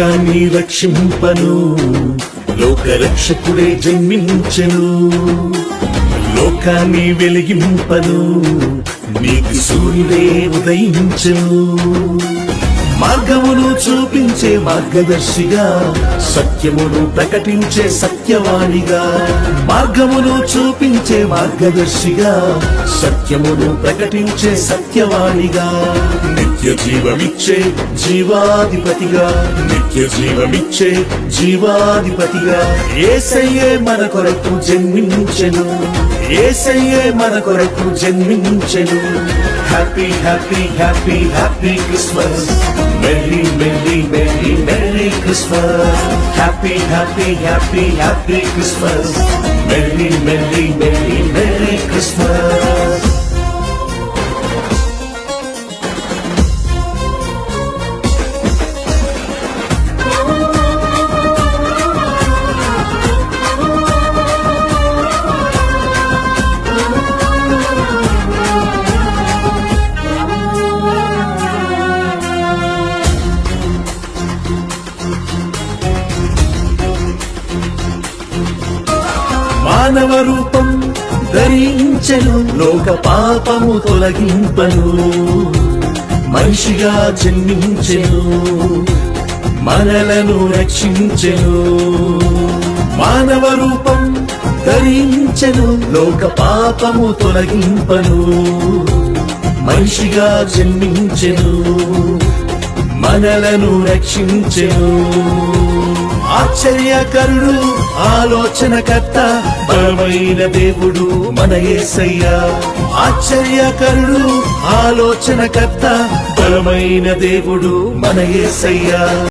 లోకాన్ని రక్షింపను లోక రక్షకుడే జన్మించెను లోకాన్ని వెలిగింపను నీకు సూర్యుడే ఉదయించెను మార్గమును చూపించే మార్గదర్శిగా సత్యమును ప్రకటించే సత్యవాణిగా మార్గమును చూపించే మార్గదర్శిగా సత్యమును ప్రకటించే సత్యవాణిగా నిత్య జీవమిచ్చే జీవాధిపతిగా నిత్య జీవమిచ్చే జీవాధిపతిగా యేసయ్యే మన కొరకు జన్మించెను యేసయ్యే మన కొరకు జన్మించెను happy happy happy happy Christmas merry merry merry merry Christmas happy happy happy happy Christmas merry merry merry merry Christmas మానవ రూపం ధరించెను లోక పాపము తొలగింపను మనిషిగా జన్మించెను మనలను రక్షించెను మానవ రూపం ధరించెను లోక పాపము తొలగింపను మనిషిగా జన్మించెను మనలను రక్షించెను ఆశ్చర్యకరుడు ఆలోచనకర్త బలమైన దేవుడు మన యేసయ్య ఆశ్చర్యకరుడు ఆలోచనకర్త బలమైన దేవుడు మన యేసయ్య